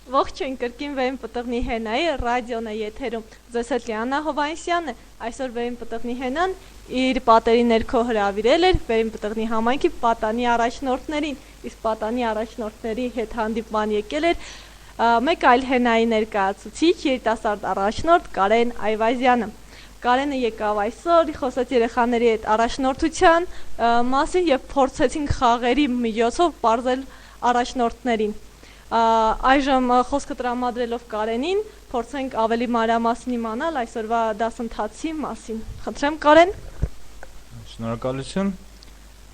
Ողջույն կրկին Վերին պտղնի հենայի ռադիոն է եթերում ձեզ հետ Լիանա Հովանեսյանն է այսօր Վերին պտղնի հենան իր պատերի ներքո հրավիրել էր Վերին պտղնի համայնքի պատանի առաջնորդներին իսկ պատանի առաջնորդների հետ հանդիպման եկել էր մեկ այլ հենայի ներկայացուցիչ երիտասարդ առաջնորդ Կարեն Այվազյանը Կարենը եկավ այսօր խոսեց երեխաների հետ առաջնորդության մասին եւ փորձեցինք խաղերի միջոցով բարձել առաջնորդներին Այժմ խոսքը տրամադրելով Կարենին, փորձենք ավելի մանրամասն իմանալ այսօրվա դասընթացի մասին։ Խնդրեմ Կարեն։ Շնորհակալություն։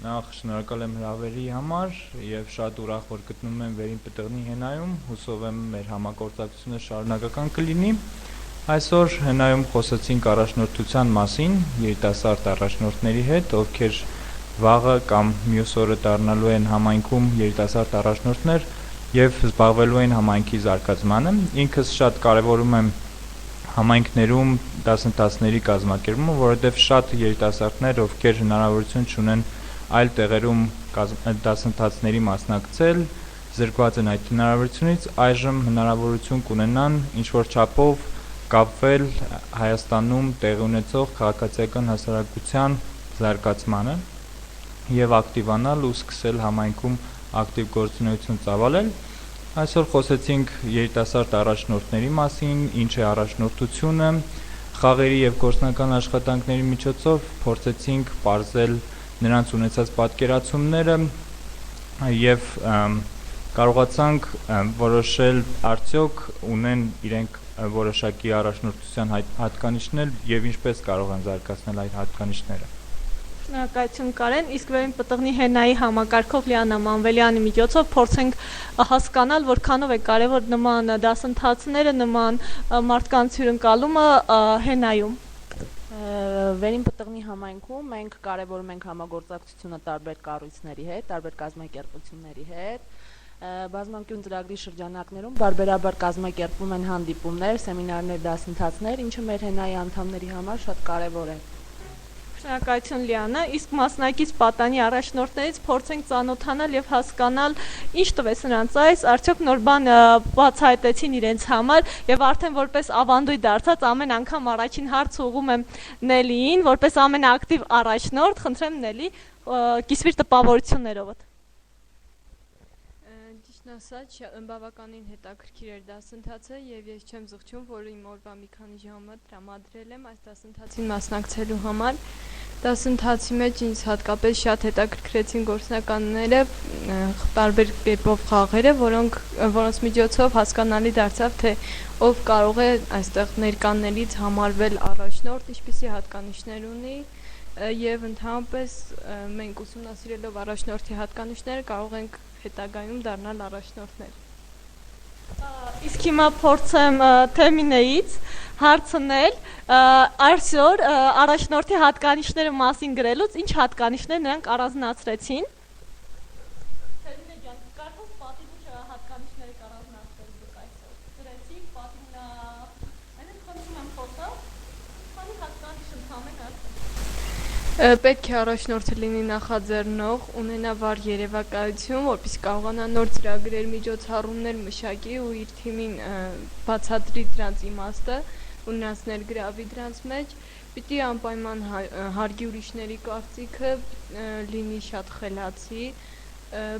Նախ շնորհակալ եմ հրավերի համար եւ շատ ուրախ որ գտնվում եմ Վերին պտղնի հենայում, հուսով եմ մեր համագործակցությունը շարունակական կլինի։ Այսօր հենայում խոսեցինք առաջնորդության մասին, երիտասարդ առաջնորդների հետ, ովքեր վաղը կամ մյուս օրը դառնալու են համայնքում երիտասարդ առաջնորդներ Եվ զբաղվելու են համայնքի զարգացմանը, ինքս շատ կարևորում եմ համայնքներում դասընթացների կազմակերպումը, որովհետև շատ երիտասարդներ, ովքեր հնարավորություն չունեն այլ տեղերում դասընթացների մասնակցել, զրկված են այդ հնարավորությունից, այժմ հնարավորություն կունենան ինչ-որ չափով կապվել Հայաստանում տեղի ունեցող քաղաքացիական հասարակության զարգացմանը եւ ակտիվանալ ու սկսել համայնքում ակտիվ գործունեություն ծավալել Այսօր խոսեցինք երիտասարդ առաջնորդների մասին, ինչ է առաջնորդությունը, խաղերի եւ գործնական աշխատանքների միջոցով փորձեցինք բարձել նրանց ունեցած պատկերացումները եւ կարողացանք որոշել արդյոք ունեն իրենք որոշակի առաջնորդության հատկանիշներ եւ ինչպես կարող են զարգացնել այդ հատկանիշները Շնորհակալություն Կարեն, իսկ Վերին պտղնի հենայի համակարգով Լիանա Մանվելյանի միջոցով փորձենք հասկանալ, որքանով է կարևոր նման դասընթացները, նման մարդկանց հյուրընկալումը հենայում։ Վերին պտղնի համայնքում մենք կարևորում ենք համագործակցությունը տարբեր կառույցների հետ, տարբեր կազմակերպությունների հետ։ Բազմանկյուն ծրագրի շրջանակներում բարբերաբար կազմակերպվում են հանդիպումներ, սեմինարներ, դասընթացներ, ինչը մեր հենայի անդամների համար շատ կարևոր է։ Շնորհակալություն Լիանա, իսկ մասնակից պատանի առաջնորդներից փորձենք ծանոթանալ եւ հասկանալ ինչ տվեց նրանց այս, արդյոք նոր բան բացահայտեցին իրենց համար եւ արդեն որպես ավանդույթ դարձած ամեն անգամ առաջին հարց ուղում եմ Նելիին, որպես ամենաակտիվ առաջնորդ, խնդրեմ Նելի, կիսվիր տպավորություններովդ։ Ասած բավականին հետաքրքիր էր դասընթացը եւ ես չեմ զղջում, որ իմ օրվա մի քանի ժամը տրամադրել եմ այս դասընթացին մասնակցելու համար։ Դասընթացի մեջ ինձ հատկապես շատ հետաքրքրեցին գործնականները, տարբեր կերպով խաղերը, որոնց միջոցով հասկանալի դարձավ, թե ով կարող է այստեղ ներկաններից համարվել առաջնորդ, ինչպիսի հատկանիշներ ունի եւ ընդհանրապես մենք ուսումնասիրելով առաջնորդի հատկանիշները կարող ենք հետագայում դառնալ առաջնորդներ։ Իսկ հիմա փորձեմ Թեմինեից հարցնել այսօր առաջնորդի հատկանիշները մասին գրելուց ինչ հատկանիշներ նրանք առանձնացրեցին։ Թեմինե ջան, կարծես պատիվի հատկանիշները առանձնացրել դուք այսօր։ Գրեցիք պատինա, այնպես խնդրում եմ խոսալ, քանի հատկանիշ ընդհանրապես Պետք է առաջնորդը լինի նախաձեռնող, ունենա վառ երևակայություն, որպեսզի կարողանա նոր ծրագրեր, միջոցառումներ մշակի ու իր թիմին բացատրի դրանց իմաստը ու նրանց ներգրավի դրանց մեջ, պիտի անպայման հարգի ուրիշների կարծիքը, լինի շատ խելացի,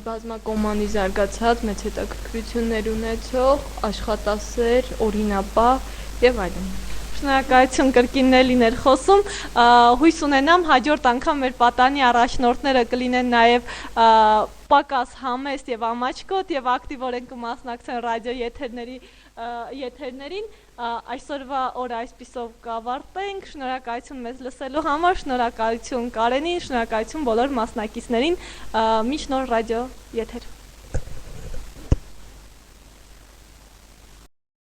բազմակողմանի զարգացած, մեծ հետաքրքրություններ ունեցող, աշխատասեր, օրինապահ եւ այլն։ Շնորհակալություն կրկին Նելին էր խոսում, հույս ունենամ հաջորդ անգամ մեր պատանի առաջնորդները կլինեն նաև պակաս համեստ եւ ամաչկոտ եւ ակտիվորեն կմասնակցեն ռադիո եթերներին, այսօրվա օրը այսպիսով կավարտենք, շնորհակալություն մեզ լսելու համար, շնորհակալություն Կարենին, շնորհակալություն բոլոր մասնակիցներին, մինչ նոր ռադիո եթեր